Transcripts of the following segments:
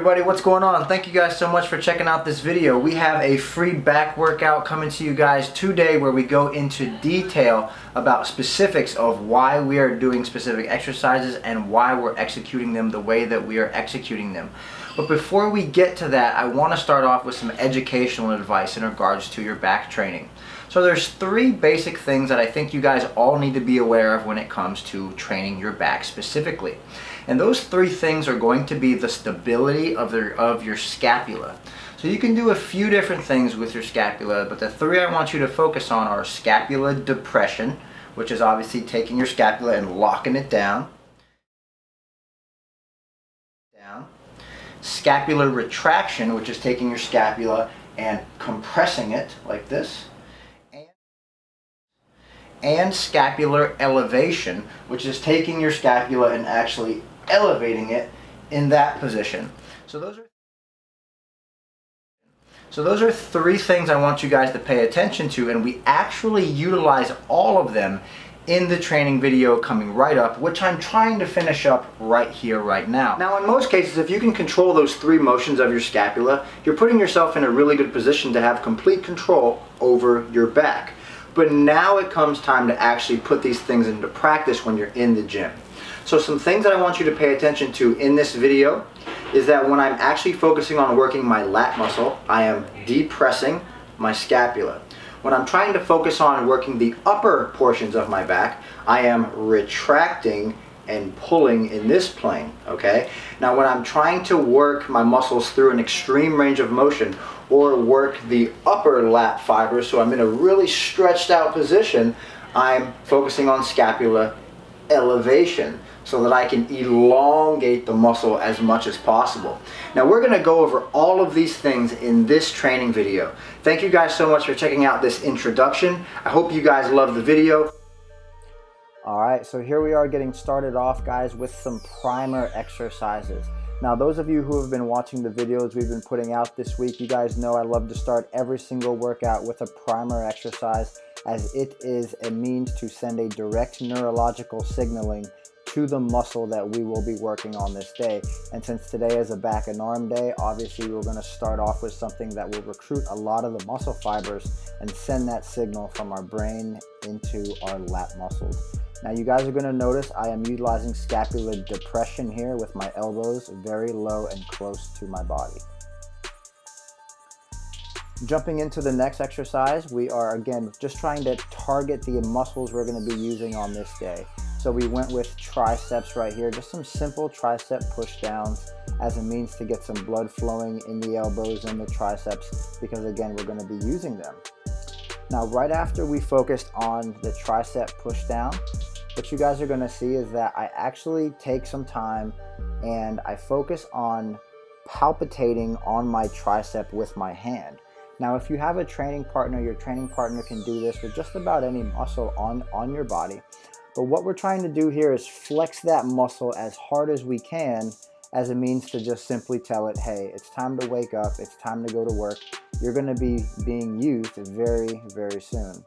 everybody, what's going on? Thank you guys so much for checking out this video. We have a free back workout coming to you guys today where we go into detail about specifics of why we are doing specific exercises and why we're executing them the way that we are executing them. But before we get to that, I want to start off with some educational advice in regards to your back training. So there's three basic things that I think you guys all need to be aware of when it comes to training your back specifically. And those three things are going to be the stability of your scapula. So you can do a few different things with your scapula, but the three I want you to focus on are scapula depression, which is obviously taking your scapula and locking it down. Scapular retraction, which is taking your scapula and compressing it like this. And scapular elevation, which is taking your scapula and actually elevating it in that position. So those are three things I want you guys to pay attention to, and we actually utilize all of them in the training video coming right up, which I'm trying to finish up right here, right now. Now, in most cases, if you can control those three motions of your scapula, you're putting yourself in a really good position to have complete control over your back. But now it comes time to actually put these things into practice when you're in the gym. So some things that I want you to pay attention to in this video is that when I'm actually focusing on working my lat muscle, I am depressing my scapula. When I'm trying to focus on working the upper portions of my back, I am retracting and pulling in this plane, okay? Now when I'm trying to work my muscles through an extreme range of motion or work the upper lat fibers, so I'm in a really stretched out position, I'm focusing on scapula elevation so that I can elongate the muscle as much as possible. Now we're going to go over all of these things in this training video. Thank you guys so much for checking out this introduction. I hope you guys love the video. Alright, so here we are getting started off, guys, with some primer exercises. Now those of you who have been watching the videos we've been putting out this week, you guys know I love to start every single workout with a primer exercise, as it is a means to send a direct neurological signaling to the muscle that we will be working on this day. And since today is a back and arm day, obviously we're going to start off with something that will recruit a lot of the muscle fibers and send that signal from our brain into our lat muscles. Now you guys are going to notice I am utilizing scapular depression here with my elbows very low and close to my body. Jumping into the next exercise, we are again just trying to target the muscles we're going to be using on this day. So we went with triceps right here, just some simple tricep push downs as a means to get some blood flowing in the elbows and the triceps, because again we're going to be using them. Now right after we focused on the tricep push down, what you guys are going to see is that I actually take some time and I focus on palpitating on my tricep with my hand. Now if you have a training partner, your training partner can do this with just about any muscle on your body. But what we're trying to do here is flex that muscle as hard as we can as a means to just simply tell it, hey, it's time to wake up, it's time to go to work. You're going to be being used very, very soon.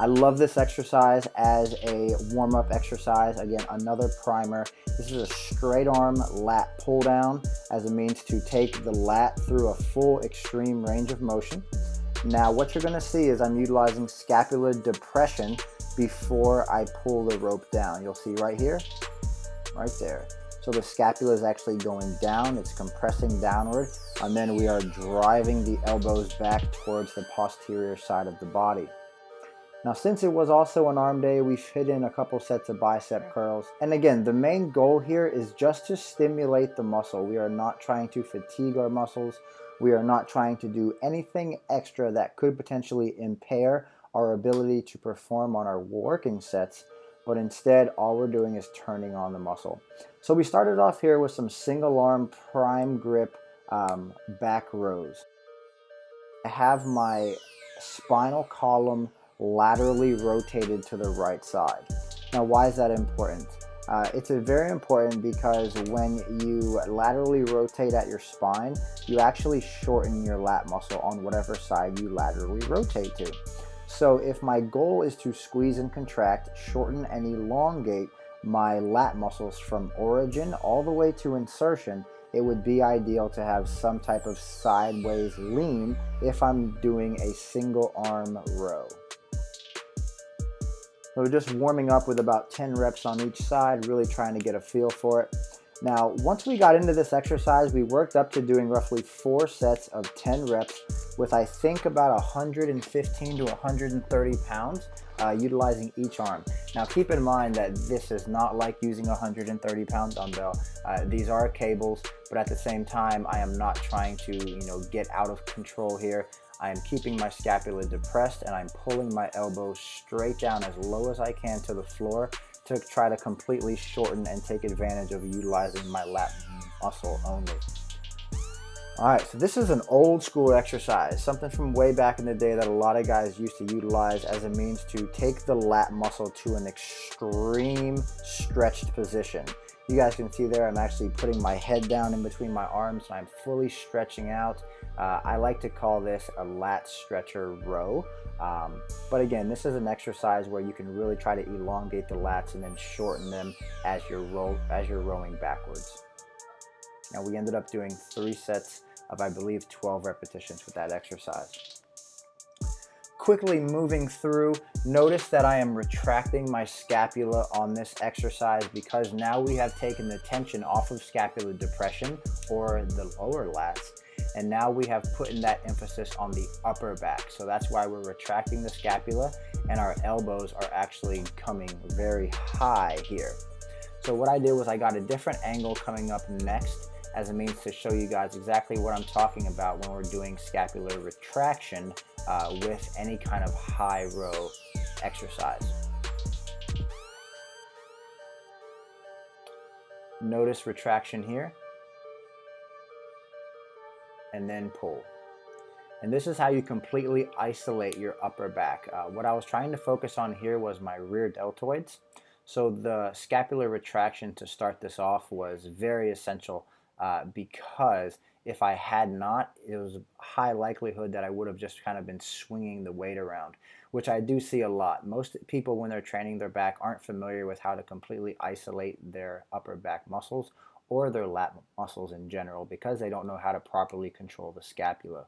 I love this exercise as a warm-up exercise. Again, another primer. This is a straight arm lat pull down as a means to take the lat through a full extreme range of motion. Now what you're going to see is I'm utilizing scapular depression before I pull the rope down. You'll see right here, right there. So the scapula is actually going down, it's compressing downward, and then we are driving the elbows back towards the posterior side of the body. Now since it was also an arm day, we fit in a couple sets of bicep curls. And again, the main goal here is just to stimulate the muscle. We are not trying to fatigue our muscles. We are not trying to do anything extra that could potentially impair our ability to perform on our working sets, but instead all we're doing is turning on the muscle. So we started off here with some single arm prime grip back rows. I have my spinal column laterally rotated to the right side. Now why is that important? It's very important because when you laterally rotate at your spine, you actually shorten your lat muscle on whatever side you laterally rotate to. So if my goal is to squeeze and contract, shorten and elongate my lat muscles from origin all the way to insertion, it would be ideal to have some type of sideways lean if I'm doing a single arm row. So we're just warming up with about 10 reps on each side, really trying to get a feel for it. Now, once we got into this exercise, we worked up to doing roughly 4 sets of 10 reps with, I think, about 115 to 130 pounds, utilizing each arm. Now, keep in mind that this is not like using a 130-pound dumbbell. These are cables, but at the same time, I am not trying to, get out of control here. I am keeping my scapula depressed and I'm pulling my elbows straight down as low as I can to the floor to try to completely shorten and take advantage of utilizing my lat muscle only. Alright, so this is an old school exercise, something from way back in the day that a lot of guys used to utilize as a means to take the lat muscle to an extreme stretched position. You guys can see there I'm actually putting my head down in between my arms and I'm fully stretching out. I like to call this a lat stretcher row. But again, this is an exercise where you can really try to elongate the lats and then shorten them as you're rowing backwards. Now we ended up doing 3 sets of, I believe, 12 repetitions with that exercise. Quickly moving through, notice that I am retracting my scapula on this exercise because now we have taken the tension off of scapular depression or the lower lats, and now we have put in that emphasis on the upper back. So that's why we're retracting the scapula and our elbows are actually coming very high here. So what I did was I got a different angle coming up next as a means to show you guys exactly what I'm talking about when we're doing scapular retraction with any kind of high row exercise. Notice retraction here, and then pull. And this is how you completely isolate your upper back. What I was trying to focus on here was my rear deltoids. So the scapular retraction to start this off was very essential because if I had not, it was a high likelihood that I would have just kind of been swinging the weight around, which I do see a lot. Most people, when they're training their back, aren't familiar with how to completely isolate their upper back muscles or their lat muscles in general because they don't know how to properly control the scapula.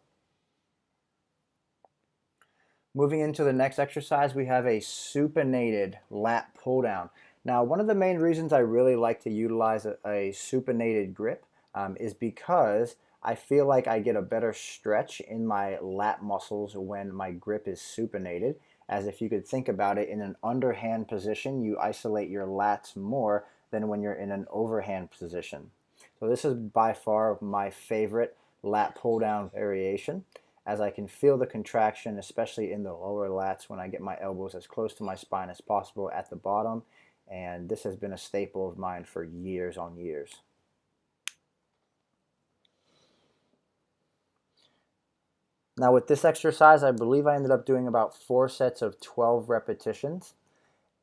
Moving into the next exercise, we have a supinated lat pull down. Now, one of the main reasons I really like to utilize a supinated grip is because I feel like I get a better stretch in my lat muscles when my grip is supinated. As if you could think about it, in an underhand position, you isolate your lats more than when you're in an overhand position. So this is by far my favorite lat pull down variation, as I can feel the contraction, especially in the lower lats when I get my elbows as close to my spine as possible at the bottom. And this has been a staple of mine for years on years. Now with this exercise, I believe I ended up doing about 4 sets of 12 repetitions,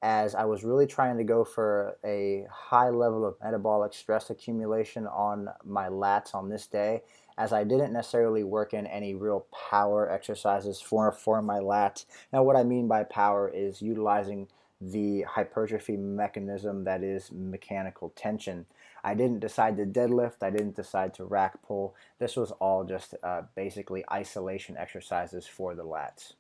as I was really trying to go for a high level of metabolic stress accumulation on my lats on this day, as I didn't necessarily work in any real power exercises for my lats. Now what I mean by power is utilizing the hypertrophy mechanism that is mechanical tension. I didn't decide to deadlift, I didn't decide to rack pull. This was all just basically isolation exercises for the lats.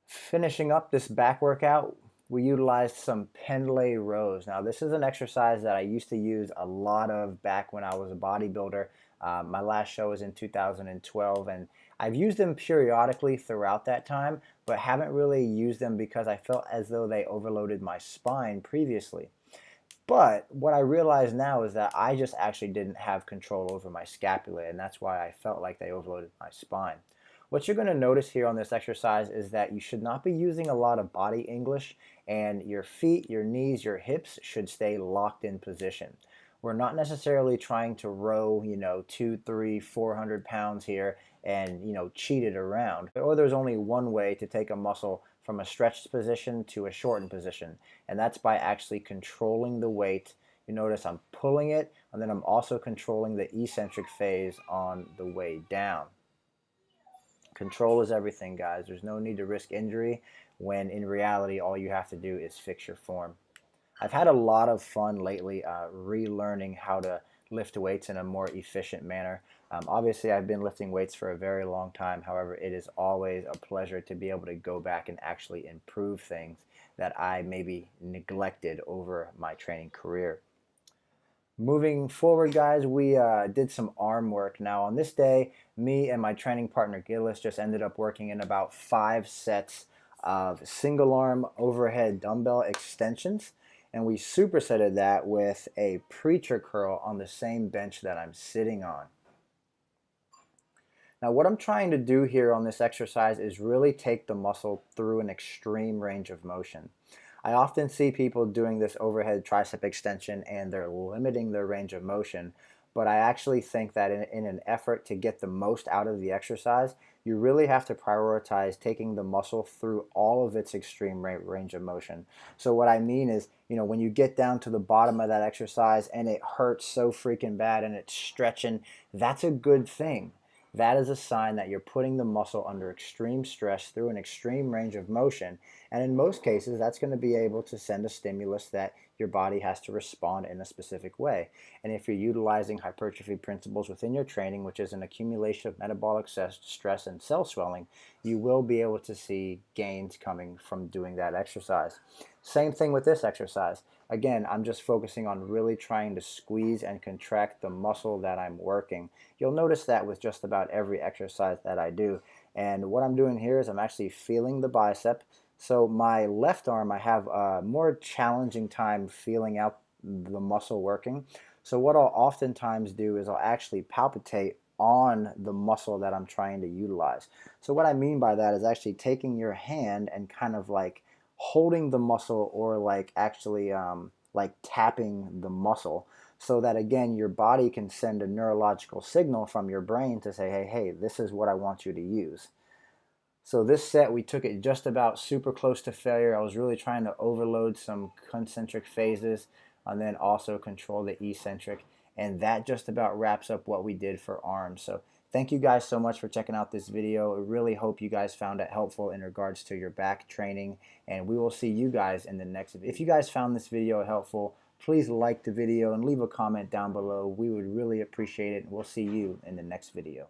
Finishing up this back workout, we utilized some Pendlay rows. Now this is an exercise that I used to use a lot of back when I was a bodybuilder. My last show was in 2012 and I've used them periodically throughout that time, but haven't really used them because I felt as though they overloaded my spine previously. But what I realize now is that I just actually didn't have control over my scapula, and that's why I felt like they overloaded my spine. What you're going to notice here on this exercise is that you should not be using a lot of body English, and your feet, your knees, your hips should stay locked in position. We're not necessarily trying to row, 200, 300, 400 pounds here and, cheat it around. Or there's only one way to take a muscle from a stretched position to a shortened position, and that's by actually controlling the weight. You notice I'm pulling it, and then I'm also controlling the eccentric phase on the way down. Control is everything, guys. There's no need to risk injury when in reality all you have to do is fix your form. I've had a lot of fun lately relearning how to lift weights in a more efficient manner. Obviously, I've been lifting weights for a very long time. However, it is always a pleasure to be able to go back and actually improve things that I maybe neglected over my training career. Moving forward, guys, we did some arm work. Now, on this day, me and my training partner Gillis just ended up working in about 5 sets of single arm overhead dumbbell extensions, and we supersetted that with a preacher curl on the same bench that I'm sitting on. Now, what I'm trying to do here on this exercise is really take the muscle through an extreme range of motion. I often see people doing this overhead tricep extension and they're limiting their range of motion, but I actually think that in an effort to get the most out of the exercise, you really have to prioritize taking the muscle through all of its extreme range of motion. So what I mean is, when you get down to the bottom of that exercise and it hurts so freaking bad and it's stretching, that's a good thing. That is a sign that you're putting the muscle under extreme stress through an extreme range of motion. And in most cases, that's going to be able to send a stimulus that your body has to respond in a specific way. And if you're utilizing hypertrophy principles within your training, which is an accumulation of metabolic stress and cell swelling, you will be able to see gains coming from doing that exercise. Same thing with this exercise. Again, I'm just focusing on really trying to squeeze and contract the muscle that I'm working. You'll notice that with just about every exercise that I do. And what I'm doing here is I'm actually feeling the bicep. So my left arm, I have a more challenging time feeling out the muscle working. So what I'll oftentimes do is I'll actually palpitate on the muscle that I'm trying to utilize. So what I mean by that is actually taking your hand and kind of like holding the muscle, or like actually like tapping the muscle, so that again your body can send a neurological signal from your brain to say, hey, this is what I want you to use. So this set, we took it just about super close to failure. I was really trying to overload some concentric phases and then also control the eccentric. And that just about wraps up what we did for arms. So thank you guys so much for checking out this video. I really hope you guys found it helpful in regards to your back training. And we will see you guys in the next video. If you guys found this video helpful, please like the video and leave a comment down below. We would really appreciate it. And we'll see you in the next video.